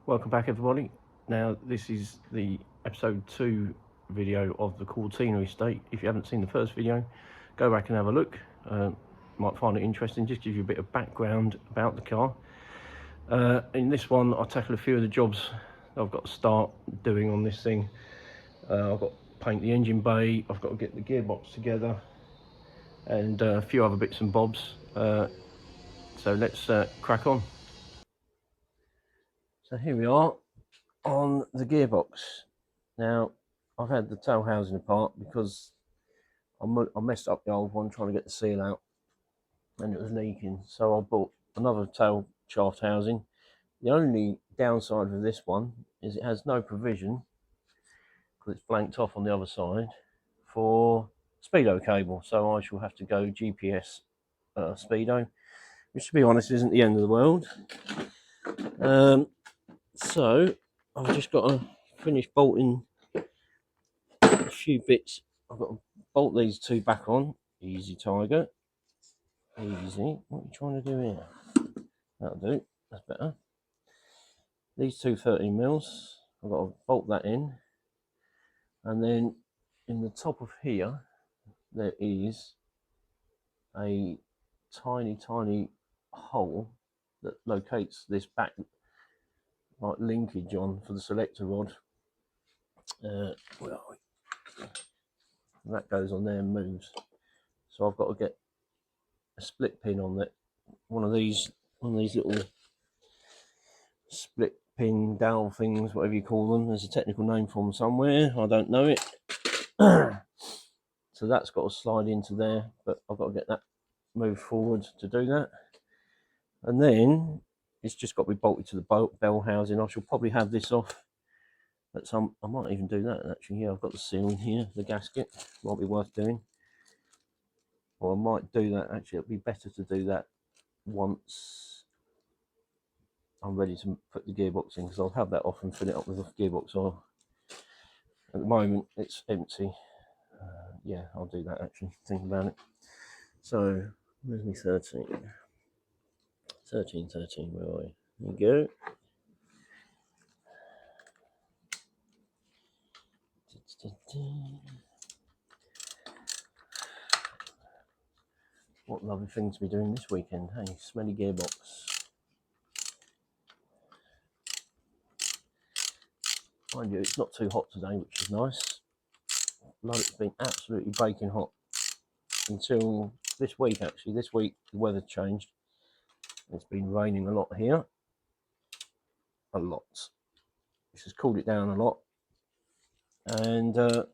Welcome back, everybody. Now, this is the episode 2 video of the Cortina estate. If you haven't seen the first video, go back and have a look. Might find it interesting, just give you a bit of background about the car. In this one, I'll tackle a few of the jobs I've got to start doing on this thing. I've got to paint the engine bay, I've got to get the gearbox together, and a few other bits and bobs. So let's crack on. So here we are on the gearbox. Now, I've had the tail housing apart because I messed up the old one trying to get the seal out and it was leaking, so I bought another tail shaft housing. The only downside of this one is it has no provision, because it's blanked off on the other side, for speedo cable, so I shall have to go GPS speedo, which, to be honest, isn't the end of the world. So I've just got to finish bolting a few bits. I've got to bolt these two back on. Easy, Tiger. Easy. What are you trying to do here? That'll do. That's better. These two 13 mils. I've got to bolt that in. And then in the top of here, there is a tiny, tiny hole that locates this back like linkage on for the selector rod. Where are we? And that goes on there and moves. So I've got to get a split pin on that. One of these little split pin dowel things, whatever you call them. There's a technical name for them somewhere. I don't know it. So that's got to slide into there, but I've got to get that moved forward to do that. And then it's just got to be bolted to the bell housing. I shall probably have this off at some. I might even do that actually. Yeah, I've got the seal in here, the gasket. Might be worth doing. Or I might do that actually. It'd be better to do that once I'm ready to put the gearbox in, because I'll have that off and fill it up with the gearbox oil. At the moment it's empty. Yeah, I'll do that actually, think about it. So where's me 13? 13, where are we? There you go. What lovely thing to be doing this weekend, hey? Smelly gearbox. Mind you, it's not too hot today, which is nice. Like, it's been absolutely baking hot until this week actually. This week the weather changed. It's been raining a lot here. A lot. Which has cooled it down a lot. And all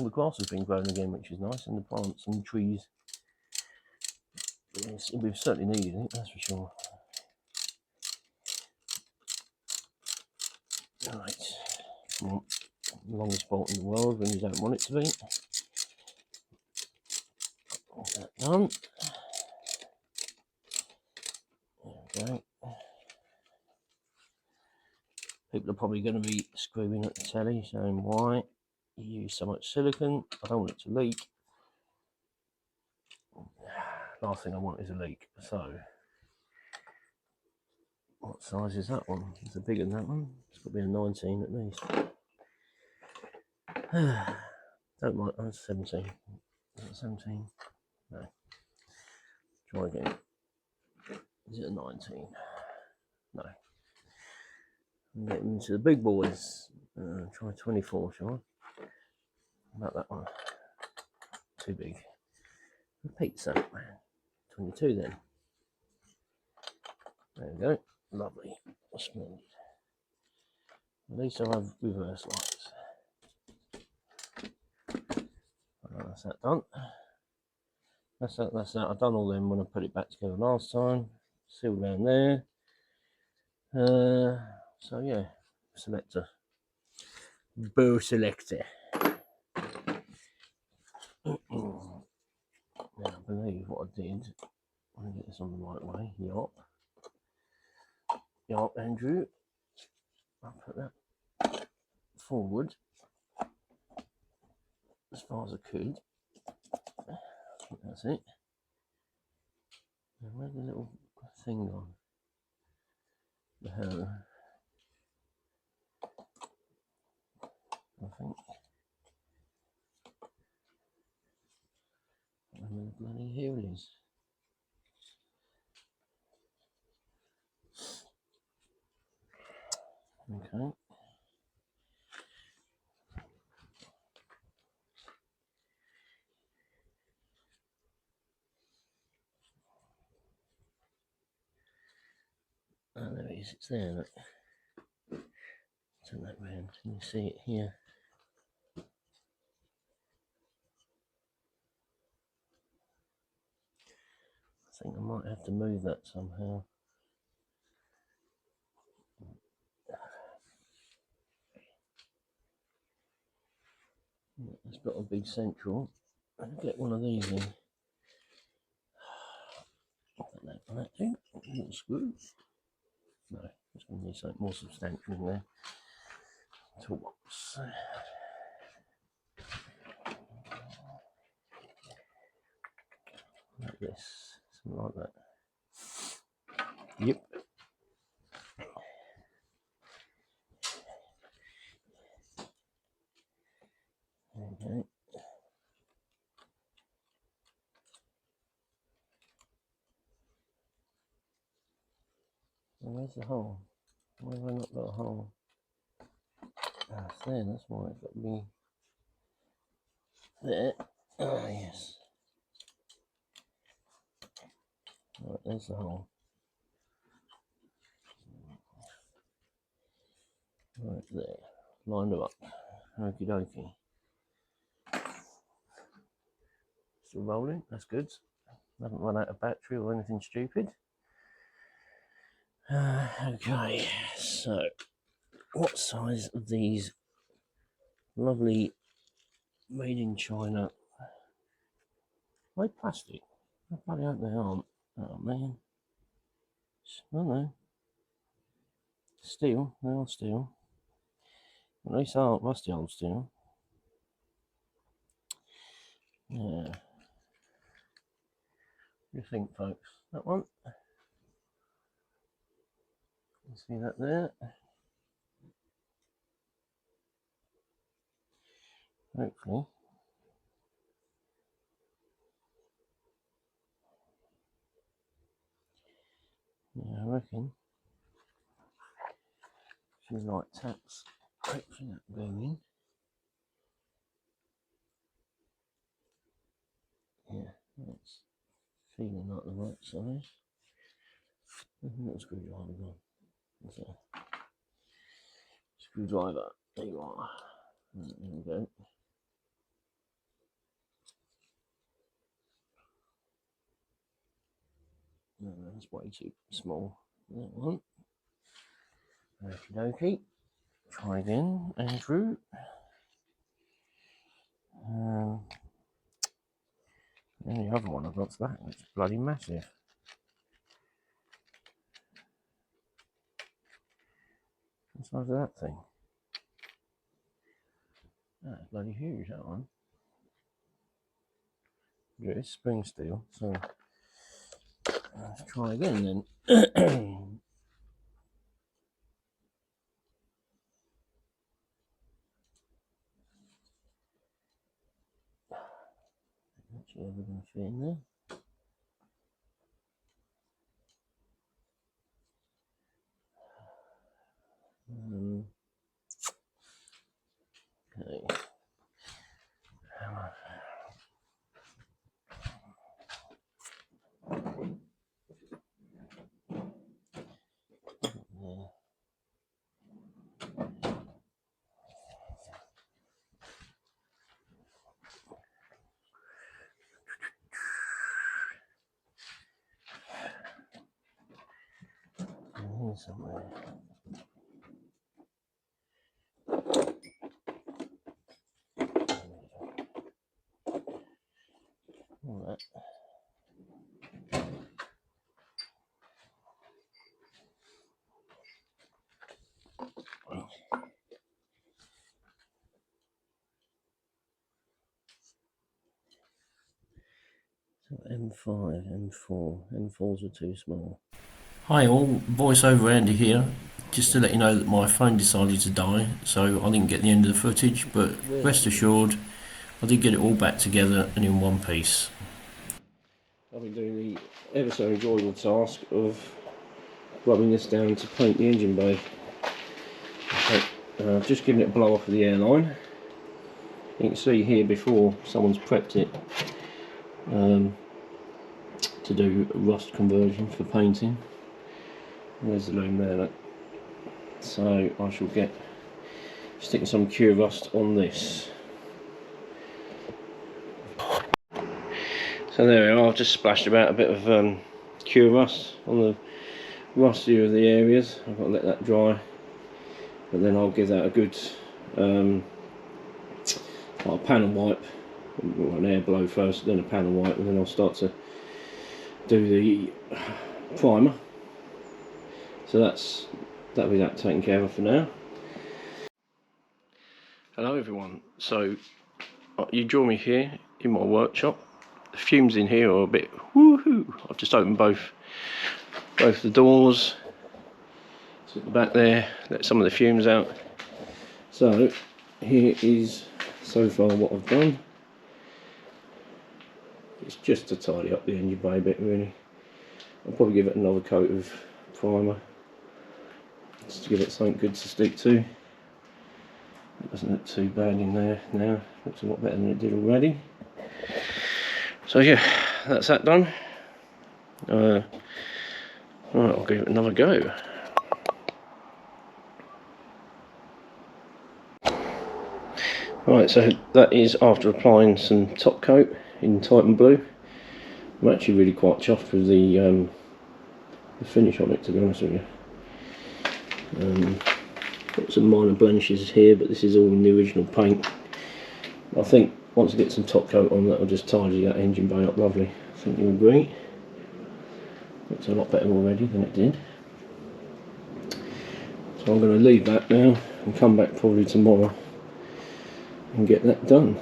the grass has been growing again, which is nice, and the plants and the trees. Yes, we've certainly needed it, that's for sure. Right, come on. Longest bolt in the world when you don't want it to be. Get that done. There we go. People are probably going to be screaming at the telly saying, why you use so much silicone? I don't want it to leak. Last thing I want is a leak. So what size is that one? Is it bigger than that one? It's got to be a 19 at least. Don't mind. Oh, 17. Is it 17? No. Try again. Is it a 19? No. I'm getting into the big boys. Try 24, shall I? About that one. Too big. Repeat that, man. 22 then. There we go. Lovely. Splendid. At least I'll have reverse lights. That's that done. That's that. I've done all them when I put it back together last time. Sealed down there. So yeah, selector. Bow selector. Now I believe what I did, I'm going to get this on the right way. Yup, Andrew. I'll put that forward as far as I could. That's it. Now where's the little thing gone? Okay. Oh, there it is. It's there. Look. Turn that round. Can you see it here? I think I might have to move that somehow. It's got to be central. I'll get one of these in. Put that on that thing. Little screw. No, it's going to need something more substantial in there. Toolbox. Like this. Something like that. Yep. Okay. Well, where's the hole? Why have I not got a hole? Ah, it's there. That's why it's got to be there. Ah, yes. Right, there's the hole. Right there. Lined them up. Okie dokie. Still rolling. That's good. Haven't run out of battery or anything stupid. Okay, so what size of these lovely made in China? Are they plastic? I bloody hope they aren't. Oh man. Oh no. Steel. They are steel. At least they aren't rusty old steel. Yeah. What do you think, folks? That one? You see that there? Hopefully. Yeah, I reckon. She's like taps. Hopefully that going in. Yeah, that's feeling like the right size. Little screwdriver gone. That's a screwdriver. There you are. There we go. No, that's way too small. That one. Okie dokie. Try again, Andrew. And the other one I've got that. It's bloody massive. What size is that thing? That's bloody huge, that one. Yeah, it's spring steel, so let's try again then. Actually, ever going to fit in there? Okay. Yeah. Here somewhere. All that. So M5, M4. M4s are too small. Hi all, voiceover Andy here. Just to let you know that my phone decided to die, so I didn't get the end of the footage, but rest assured, I did get it all back together and in one piece. I've been doing the ever so enjoyable task of rubbing this down to paint the engine bay. I've just given it a blow off of the airline. You can see here before someone's prepped it to do rust conversion for painting. There's the loom there, look. So I shall get sticking some cure rust on this. So there we are, I've just splashed about a bit of cure rust on the rustier of the areas. I've got to let that dry, but then I'll give that a good like a panel wipe, an air blow first, then a panel wipe, and then I'll start to do the primer. So that'll be that taken care of for now. Hello everyone. So you join me here in my workshop. The fumes in here are a bit woohoo. I've just opened both the doors. So at the back there, let some of the fumes out. So here is so far what I've done. It's just to tidy up the engine bay a bit really. I'll probably give it another coat of primer just to give it something good to stick to. It doesn't look too bad in there now. Looks a lot better than it did already. So yeah, that's that done. Right, I'll give it another go. Right, so that is after applying some top coat in Titan Blue. I'm actually really quite chuffed with the finish on it, to be honest with you. Got some minor blemishes here, but this is all in the original paint. I think once I get some top coat on, that will just tidy that engine bay up lovely. I think you agree. Looks a lot better already than it did. So I'm going to leave that now and come back probably tomorrow and get that done.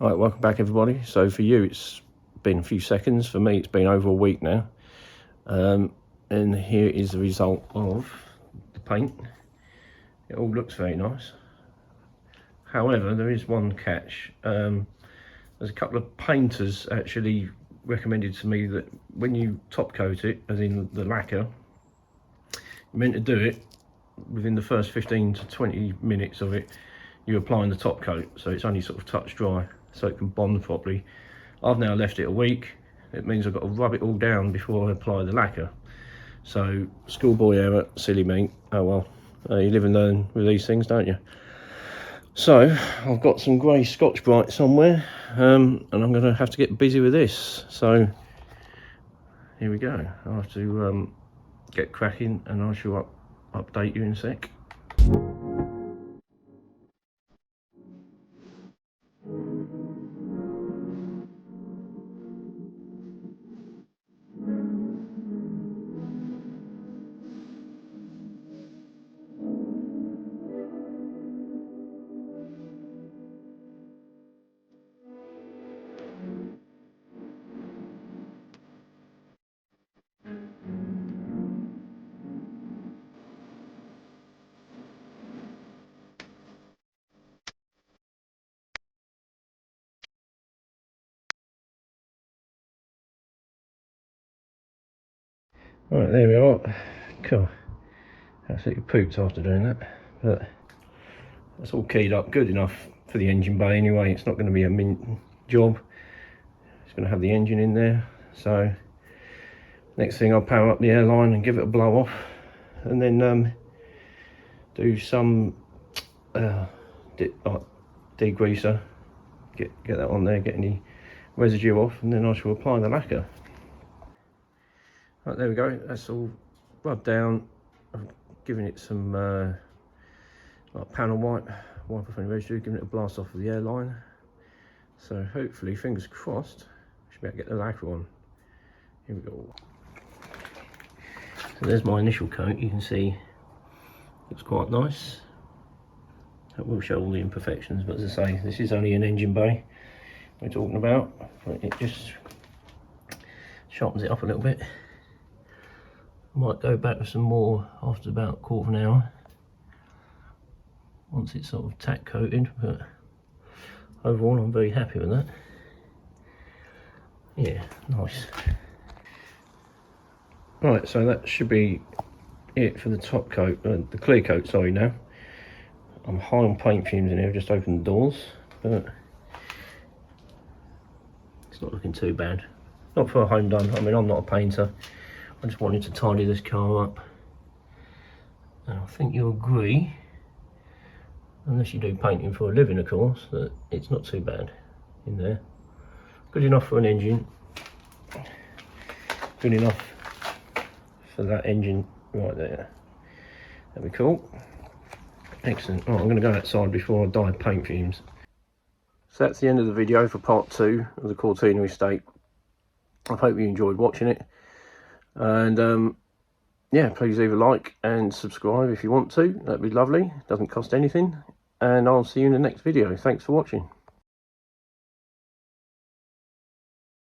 Alright, welcome back everybody. So for you it's been a few seconds, for me it's been over a week now. And here is the result of the paint. It all looks very nice. However, there is one catch. There's a couple of painters actually recommended to me that when you top coat it, as in the lacquer, you're meant to do it within the first 15 to 20 minutes of it, you're applying the top coat, so it's only sort of touch dry so it can bond properly. I've now left it a week. It means I've got to rub it all down before I apply the lacquer. So schoolboy error, silly me. Oh well, you live and learn with these things, don't you? So I've got some grey Scotch Brite somewhere, and I'm going to have to get busy with this. So here we go. I'll have to get cracking, and I shall update you in a sec. Right, there we are. Cool. Absolutely pooped after doing that, but that's all keyed up good enough for the engine bay anyway. It's not going to be a mint job. It's going to have the engine in there. So next thing, I'll power up the airline and give it a blow off, and then do some degreaser, get that on there, get any residue off, and then I shall apply the lacquer. Right, there we go, that's all rubbed down. I've given it some like panel wipe off any residue, giving it a blast off of the airline. So hopefully, fingers crossed, we should be able to get the lacquer on. Here we go. So there's my initial coat. You can see looks quite nice. That will show all the imperfections, but as I say, this is only an engine bay we're talking about, but it just sharpens it up a little bit. Might go back with some more after about a quarter of an hour once it's sort of tack coated, but overall I'm very happy with that. Yeah, nice. Right, so that should be it for the top coat, the clear coat, sorry. Now I'm high on paint fumes in here. I've just opened the doors, but it's not looking too bad. Not for a home done. I mean, I'm not a painter. I just wanted to tidy this car up, and I think you'll agree, unless you do painting for a living of course, that it's not too bad in there. Good enough for an engine, good enough for that engine right there. That'd be cool. Excellent. Oh, I'm going to go outside before I die of paint fumes. So that's the end of the video for part 2 of the Cortina estate. I hope you enjoyed watching it, and yeah, please leave a like and subscribe if you want to. That'd be lovely. Doesn't cost anything, and I'll see you in the next video. Thanks for watching.